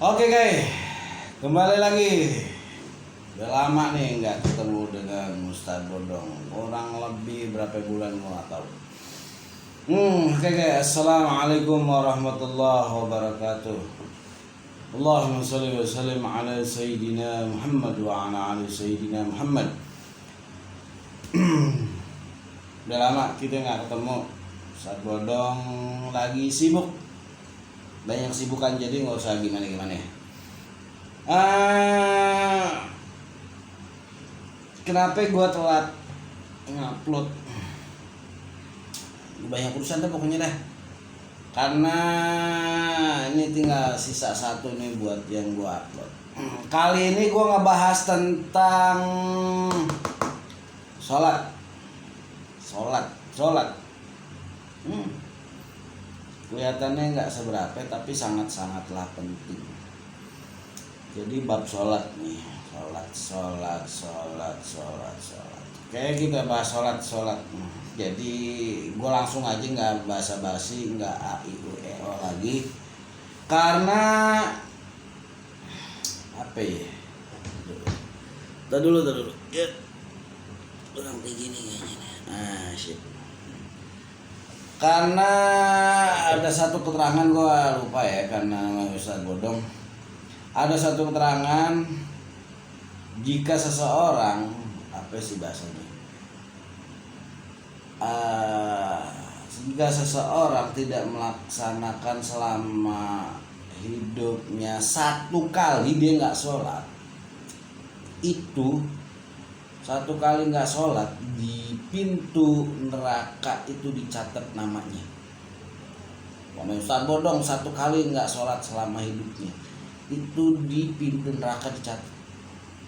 Oke guys, kembali lagi. Udah lama nih nggak ketemu dengan Ustadz Bodong. Kurang lebih berapa bulan gua nggak tahu. Oke guys, assalamualaikum warahmatullahi wabarakatuh. Allahumma sholli wa sallim ala sayyidina Muhammad wa ala ali sayyidina Muhammad. Udah lama kita nggak ketemu. Ustadz Bodong lagi sibuk. Banyak sibukan, jadi nggak usah gimana-gimana ya. Kenapa gue telat ngupload? Banyak urusan dah pokoknya dah. Karena ini tinggal sisa satu nih buat yang gue upload. Kali ini gue ngebahas tentang sholat. Kelihatannya nggak seberapa, tapi sangat-sangatlah penting. Jadi bab sholat nih, sholat. Kayak kita bahas sholat. Jadi gue langsung aja, nggak basa-basi, nggak a i u e o lagi. Karena apa ya? Tadi dulu. Ya, kurang kayak gini kayaknya. Shit. Karena ada satu keterangan, gue lupa ya, karena Ustadz Bodong. Ada satu keterangan, jika seseorang, apa sih bahasanya? Jika seseorang tidak melaksanakan selama hidupnya satu kali dia nggak sholat, itu satu kali nggak sholat, di pintu neraka itu dicatat namanya. Kalau Ustadz Bodong satu kali nggak sholat selama hidupnya, itu di pintu neraka dicatat.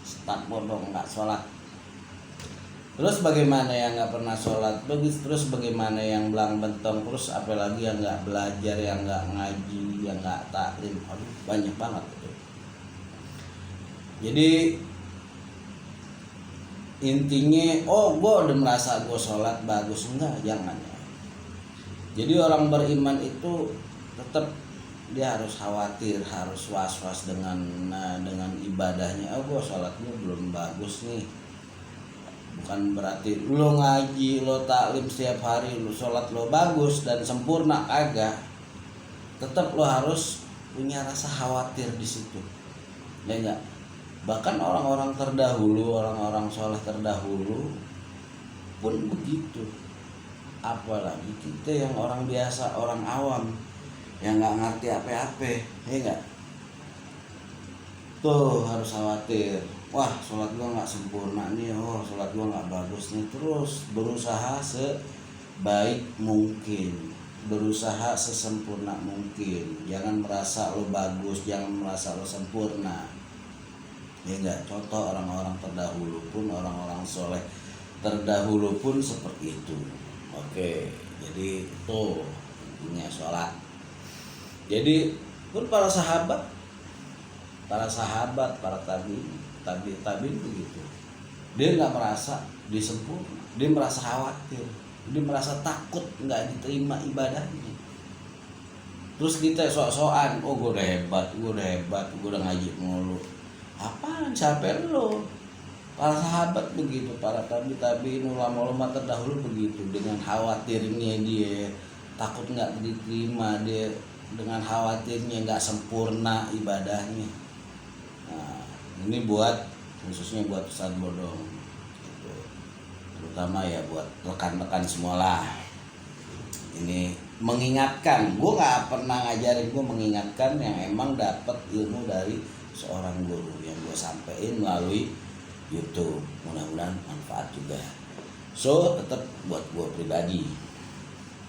Ustadz Bodong nggak sholat. Terus bagaimana yang nggak pernah sholat? Terus bagaimana yang belang bentong? Terus apalagi yang nggak belajar, yang nggak ngaji, yang nggak taklim? Aduh, banyak banget itu. Jadi intinya, gue udah merasa gue sholat bagus, enggak, jangan ya. Jadi orang beriman itu tetap dia harus khawatir, harus was-was dengan ibadahnya. Gue sholatnya belum bagus nih. Bukan berarti lo ngaji, lo taklim setiap hari, lo sholat lo bagus dan sempurna, kagak. Tetap lo harus punya rasa khawatir di situ, ya enggak? Bahkan orang-orang terdahulu, orang-orang soleh terdahulu pun begitu. Apalagi kita yang orang biasa, orang awam, yang nggak ngerti apa-apa, ya nggak? Tuh harus khawatir. Wah, sholat gua nggak sempurna nih, sholat gua nggak bagus nih. Terus berusaha sebaik mungkin, berusaha sesempurna mungkin. Jangan merasa lo bagus, jangan merasa lo sempurna. Ya enggak, contoh orang-orang terdahulu pun, orang-orang soleh terdahulu pun seperti itu. Oke, jadi itu intinya sholat. Jadi pun para sahabat, para tabiin begitu. Dia nggak merasa disempurna, dia merasa khawatir, dia merasa takut nggak diterima ibadahnya. Terus kita sok-sokan, gue udah hebat, gue udah ngaji mulu. Apaan, siapa lo? Para sahabat begitu, para tabiin, ulama-ulama terdahulu begitu. Dengan khawatirnya dia, takut nggak diterima, dia dengan khawatirnya nggak sempurna ibadahnya. Nah, ini khususnya buat Ustadz Bodong gitu. Terutama ya buat rekan-rekan semualah. Ini mengingatkan, gue nggak pernah ngajarin, gue mengingatkan yang emang dapat ilmu dari seorang guru yang gue sampein melalui YouTube. Mudah-mudahan manfaat juga. So tetap buat gue pribadi,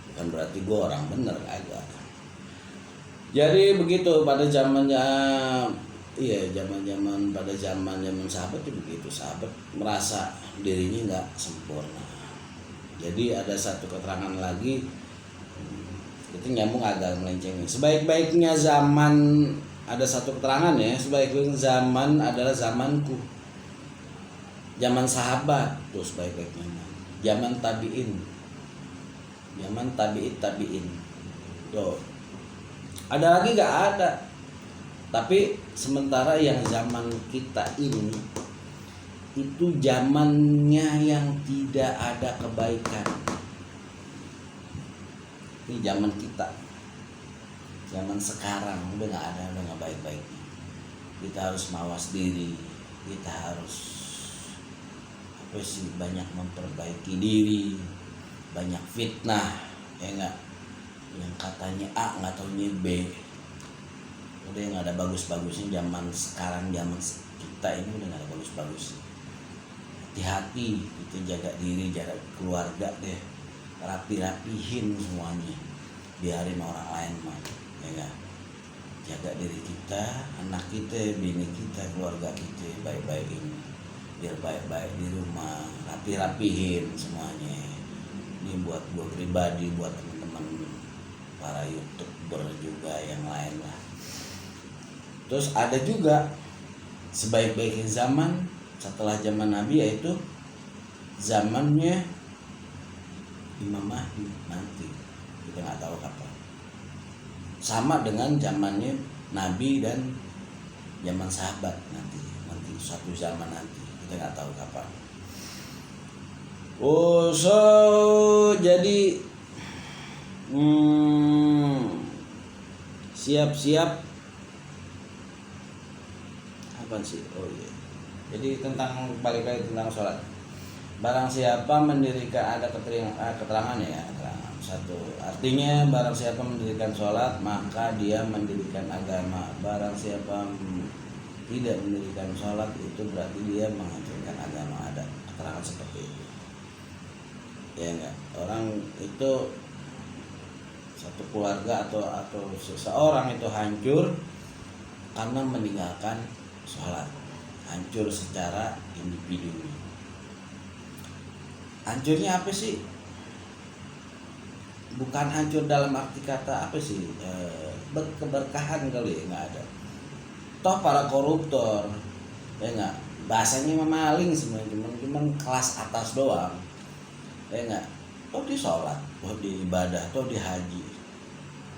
bukan berarti gue orang bener, agak. Jadi begitu pada zamannya, pada zaman sahabat itu begitu. Sahabat merasa dirinya nggak sempurna. Jadi ada satu keterangan lagi, itu nyambung agak melenceng. Sebaik-baiknya zaman, ada satu keterangan ya, sebaik-baiknya zaman adalah zamanku. Zaman sahabat tuh sebaik-baiknya. Zaman tabiin. Tuh. Ada lagi nggak ada. Tapi sementara yang zaman kita ini itu zamannya yang tidak ada kebaikan. Ini zaman kita, zaman sekarang udah nggak baik-baik. Kita harus mawas diri, kita harus banyak memperbaiki diri, banyak fitnah, ya nggak, yang katanya A nggak taunya B. Udah nggak ada bagus-bagusnya zaman sekarang, zaman kita ini udah nggak ada bagus-bagusnya. Hati-hati, kita jaga diri, jaga keluarga deh, rapihin semuanya, biarin orang lain mah, ya nggak. Jaga diri kita, anak kita, bini kita, keluarga kita, baik-baikin, biar baik-baik di rumah, rapihin semuanya. Ini buat gue pribadi, buat teman-teman para YouTuber juga yang lain lah. Terus ada juga sebaik-baiknya zaman setelah zaman Nabi, yaitu zamannya Imam Mahdi nanti, kita nggak tahu kapan. Sama dengan zamannya Nabi dan zaman sahabat nanti suatu zaman nanti, kita nggak tahu kapan. Jadi siap-siap apa sih? Oh iya. Jadi balik lagi tentang sholat. Barang siapa mendirikan, ada keterangan ya, satu, artinya barang siapa mendirikan sholat maka dia mendirikan agama. Barang siapa tidak mendirikan sholat itu berarti dia menghancurkan agama. Ada keterangan seperti itu, ya enggak. Orang itu, satu keluarga atau seseorang itu hancur karena meninggalkan sholat, hancur secara individu. Hancurnya apa sih? Bukan hancur dalam arti kata apa sih, keberkahan kali ya, nggak ada. Toh para koruptor, ya nggak, bahasanya maling sebenarnya, cuman kelas atas doang, ya nggak. Toh dia sholat, toh dia ibadah, toh dia haji,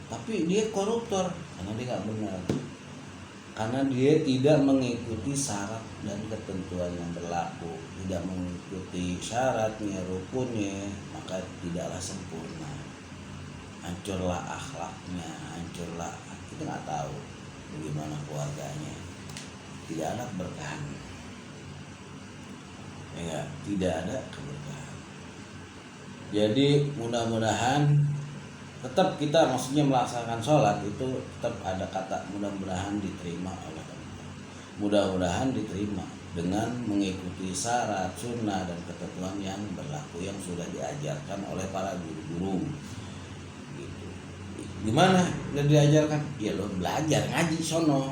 tapi dia koruptor karena dia nggak benar, karena dia tidak mengikuti syarat dan ketentuan yang berlaku, tidak mengikuti syaratnya, rukunnya, maka tidaklah sempurna. Hancurlah akhlaknya, hancurlah, kita nggak tahu bagaimana keluarganya, tidak ada keberkahan, ya, tidak ada keberkahan. Jadi mudah-mudahan tetap kita, maksudnya melaksanakan sholat itu tetap ada kata mudah-mudahan diterima oleh Allah. Mudah-mudahan diterima dengan mengikuti syarat, sunnah dan ketentuan yang berlaku yang sudah diajarkan oleh para guru-guru. Gitu. Gimana udah diajarkan? Ya lo belajar ngaji sono.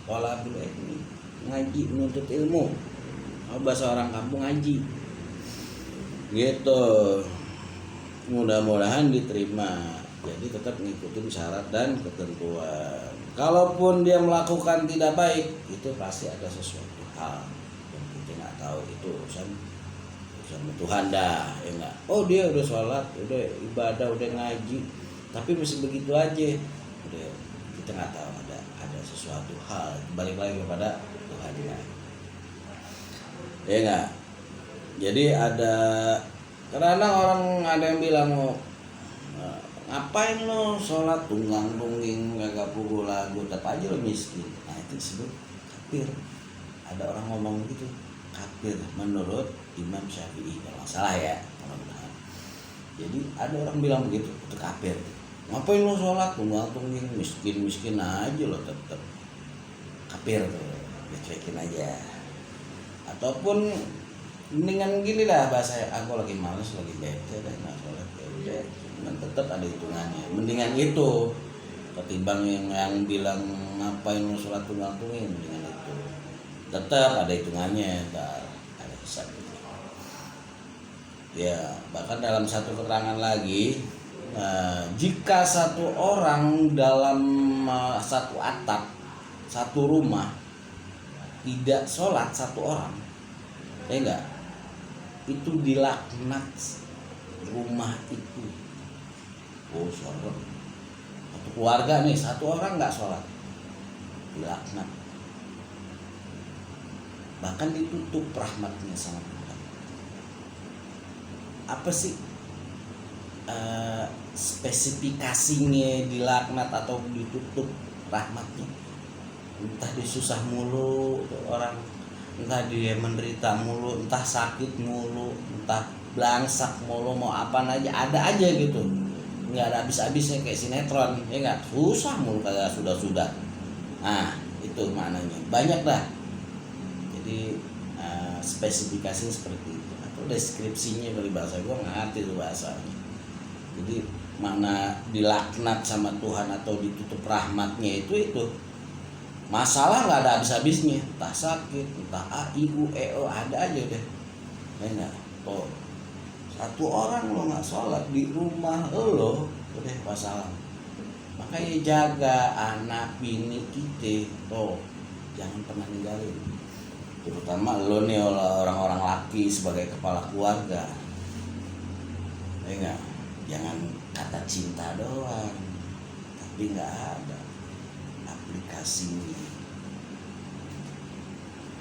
Pola dulu ini ngaji, menuntut ilmu. Bahasa orang kampung ngaji. Gitu. Mudah-mudahan diterima. Jadi tetap ngikutin syarat dan ketentuan. Kalaupun dia melakukan tidak baik, itu pasti ada sesuatu hal yang kita nggak tahu, itu urusan Tuhan dah, ya enggak. Oh dia udah sholat, udah ibadah, udah ngaji, tapi masih begitu aja. Udah, kita nggak tahu, ada sesuatu hal, balik lagi kepada Tuhan ya enggak. Jadi karena orang ada yang bilang, ngapain lo sholat tunggang-tungging gak pukul lagu, tetap aja lo miskin. Nah itu disebut kafir. Ada orang ngomong gitu, kafir menurut Imam Syafi'i kalau nggak salah ya, mudah-mudahan. Jadi ada orang bilang begitu, itu kafir. Ngapain lo sholat tunggang-tungging, miskin aja lo, tetap kafir tuh, dicuekin aja. Ataupun mendingan gini lah bahasa, aku lagi males, lagi bete dan nggak sholat, ya udah, dan tetap ada hitungannya. Mendingan itu ketimbang yang bilang ngapain lo sholat tunggang-tungging, mendingan itu. Tetap ada hitungannya, ada hisab. Ya bahkan dalam satu keterangan lagi, jika satu orang dalam satu atap, satu rumah tidak sholat satu orang, ya enggak, itu dilaknat rumah itu. Oh sorry, satu keluarga nih, satu orang nggak sholat, dilaknat, bahkan ditutup rahmatnya sama Tuhan. Apa sih spesifikasinya dilaknat atau ditutup rahmatnya? Entah disusah mulu orang, entah dia menderita mulu, entah sakit mulu, entah belangsak mulu, mau apa aja ada aja gitu, nggak ada habis-habisnya kayak sinetron, ya nggak, susah mulu kagak sudah. Nah itu maknanya banyak dah. Jadi spesifikasinya seperti itu atau deskripsinya dari bahasa, gue nggak ngerti itu bahasanya. Jadi mana dilaknat sama Tuhan atau ditutup rahmatnya itu masalah nggak ada habis-habisnya, entah sakit, entah a i u e o, ada aja deh. Enggak, oh satu orang lo nggak sholat di rumah lo udah masalah. Makanya jaga anak bini kita, jangan pernah ninggalin, terutama lo nih orang-orang laki sebagai kepala keluarga. Enggak, jangan kata cinta doang tapi nggak ada aplikasinya.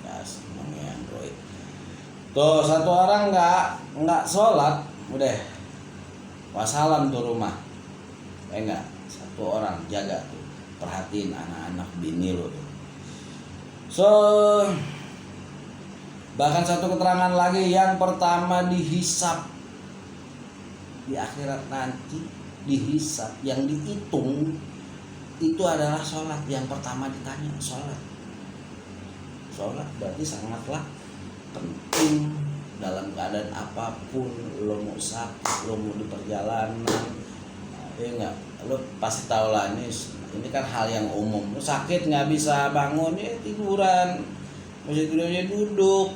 Kasih namanya Android. Tuh satu orang nggak sholat, udah wassalam tuh rumah. Enggak, satu orang jaga tuh, perhatiin anak-anak bini lo tuh. So bahkan satu keterangan lagi, yang pertama dihisap di akhirat nanti, dihisap, yang dihitung itu adalah sholat. Yang pertama ditanya sholat. Sholat berarti sangatlah penting dalam keadaan apapun. Lo mau sakit, lo mau di perjalanan, ya enggak, lo pasti tahu lah ini kan hal yang umum. Lo sakit nggak bisa bangun, ya tiduran, mesti tidurnya duduk,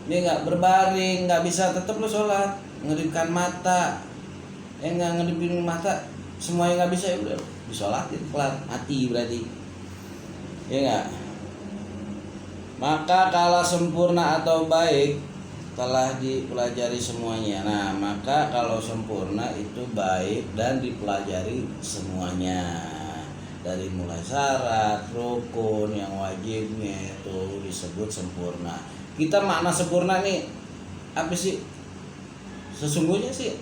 dia nggak berbaring, nggak bisa, tetap lo sholat, ngedipkan mata, nggak ngedipin mata, semuanya nggak bisa, ya udah disolatin, kelar, mati berarti, ya nggak. Maka kalau sempurna atau baik telah dipelajari semuanya. Nah maka kalau sempurna itu baik dan dipelajari semuanya, dari mulai syarat, rukun, yang wajibnya itu disebut sempurna. Kita makna sempurna nih apa sih? Sesungguhnya sih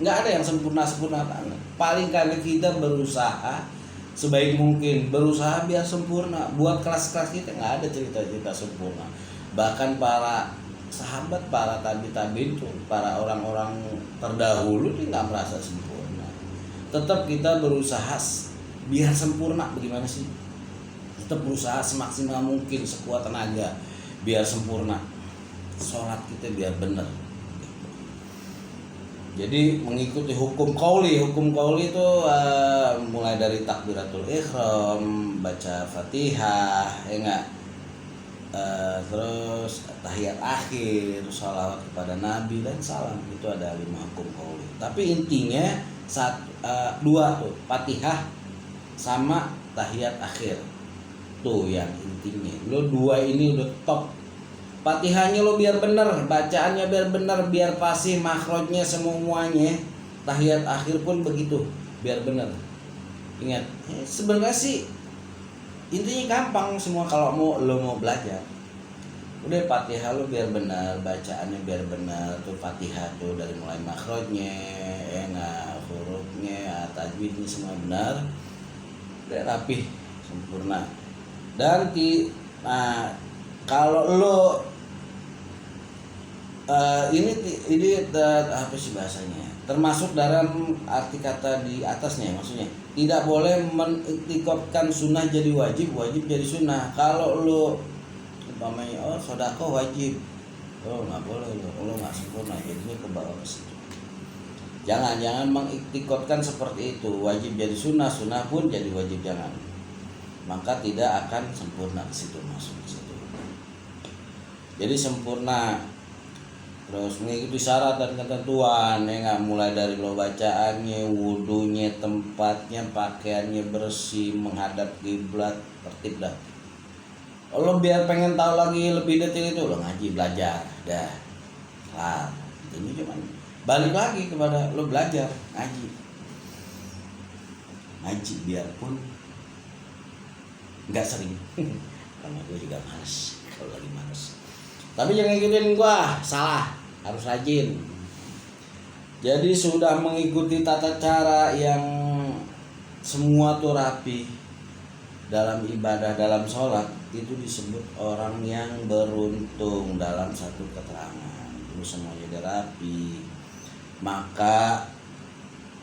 nggak ada yang sempurna banget. Paling kali kita berusaha sebaik mungkin, berusaha biar sempurna. Buat kelas-kelas kita nggak ada cerita-cerita sempurna. Bahkan para sahabat, para tabi-tabi itu, para orang-orang terdahulu itu nggak merasa sempurna. Tetap kita berusaha biar sempurna. Bagaimana sih? Tetap berusaha semaksimal mungkin, sekuat tenaga biar sempurna. Sholat kita biar benar. Jadi mengikuti hukum qauli itu mulai dari takbiratul ihram, baca Fatihah, ya enggak, terus tahiyat akhir, sholawat kepada Nabi dan salam, itu ada 5 hukum qauli. Tapi intinya dua tuh, Fatihah sama tahiyat akhir tuh yang intinya. Lo 2 ini udah top. Fatihahnya lo biar bener, bacaannya biar bener, biar fasih, makhrajnya semuanya. Tahiyat akhir pun begitu, biar bener. Ingat, sebenarnya sih intinya gampang semua kalau lo mau belajar. Udah Fatihah lo biar bener, bacaannya biar bener. Tuh Fatihah tuh dari mulai makhrajnya, hurufnya, tajwidnya semua benar. Udah rapih, sempurna. Dan kalau lo ini apa sih bahasanya? Termasuk dalam arti kata di atasnya, maksudnya tidak boleh mentikopkan sunnah jadi wajib jadi sunnah. Kalau lo umpamanya sedekah wajib, nggak boleh, lo nggak sempurna, jadinya ke bawah ke situ. Jangan mengiktikotkan seperti itu. Wajib jadi sunnah pun jadi wajib, jangan. Maka tidak akan sempurna ke situ, masuk ke situ. Jadi sempurna terus mengikuti syarat dan ketentuan, ya nggak, mulai dari lo bacaannya, wudunya, tempatnya, pakaiannya bersih, menghadap kiblat, tertib dah. Lo biar pengen tahu lagi lebih detail itu, lo ngaji, belajar, dah. Ini cuman balik lagi kepada lo belajar ngaji biarpun nggak sering karena gue juga males kalau lagi males. Tapi jangan ikutin gue, salah, harus rajin. Jadi sudah mengikuti tata cara yang semua tuh rapi dalam ibadah, dalam sholat, itu disebut orang yang beruntung dalam satu keterangan. Itu semuanya udah rapi, maka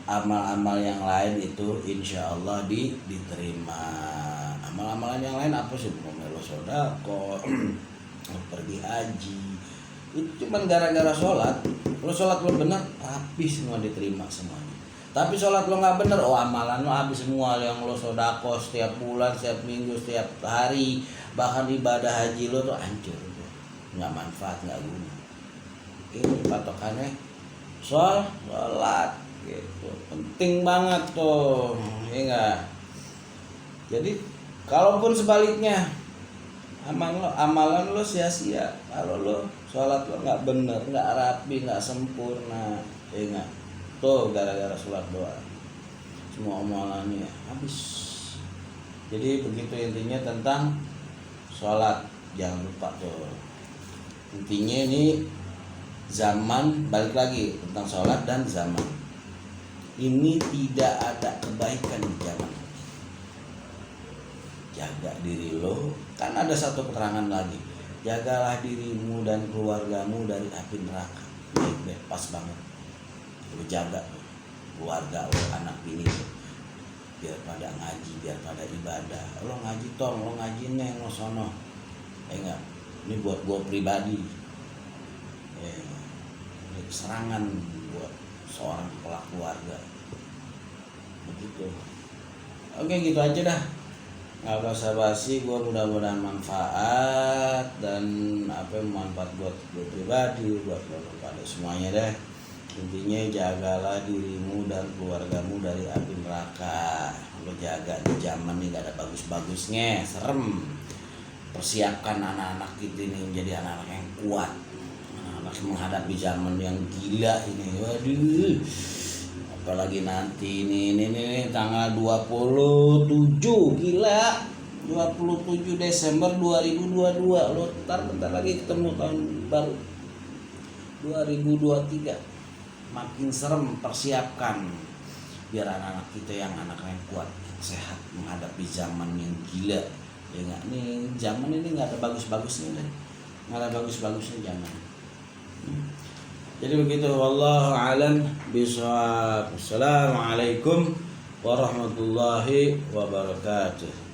amal-amal yang lain itu insya Allah diterima. Amal-amalan yang lain apa sih? Lo sodako, pergi haji, itu cuma gara-gara sholat. Lo sholat lo benar, habis semua diterima semuanya. Tapi sholat lo nggak benar, oh amalan lo habis semua. Yang lo sodako setiap bulan, setiap minggu, setiap hari, bahkan ibadah haji lo tuh hancur, nggak manfaat, nggak guna. Ini patokannya sholat. Gitu. Penting banget tuh, ya enggak. Jadi kalaupun sebaliknya amalan lo sia-sia, kalau lo sholat lo nggak bener, nggak rapi, nggak sempurna, ya enggak. Tuh gara-gara sholat doang semua amalannya habis. Jadi begitu intinya tentang sholat, jangan lupa tuh. Intinya ini zaman, balik lagi tentang sholat dan zaman. Ini tidak ada kebaikan di zaman. Jaga diri lo, kan ada satu keterangan lagi. Jagalah dirimu dan keluargamu dari api neraka. Ini pas banget. Lo jaga keluarga lo, anak bini lo, biar pada ngaji, biar pada ibadah. Lo ngaji tong, lo ngaji neng, lo sono. Enggak, ini buat gua pribadi. Ini serangan buat seorang kepala keluarga begitu. Oke, gitu aja dah, nggak basa-basi. Gue mudah-mudahan manfaat dan manfaat buat gue pribadi, buat lo pada semuanya deh. Intinya jagalah dirimu dan keluargamu dari api neraka. Lo jaga di zaman ini gak ada bagus-bagusnya, serem. Persiapkan anak-anak kita ini menjadi anak-anak yang kuat, menghadapi zaman yang gila ini. Waduh, apalagi nanti ini tanggal 27, gila, 27 Desember 2022. Lo bentar lagi ketemu tahun baru 2023. Makin serem. Persiapkan biar anak-anak kita yang kuat, sehat, menghadapi zaman yang gila. Ya enggak, nih zaman ini nggak ada bagus-bagusnya deh, nggak ada bagus-bagusnya zaman. Jadi begitu, wallahu alam bishawab. Assalamualaikum warahmatullahi wabarakatuh.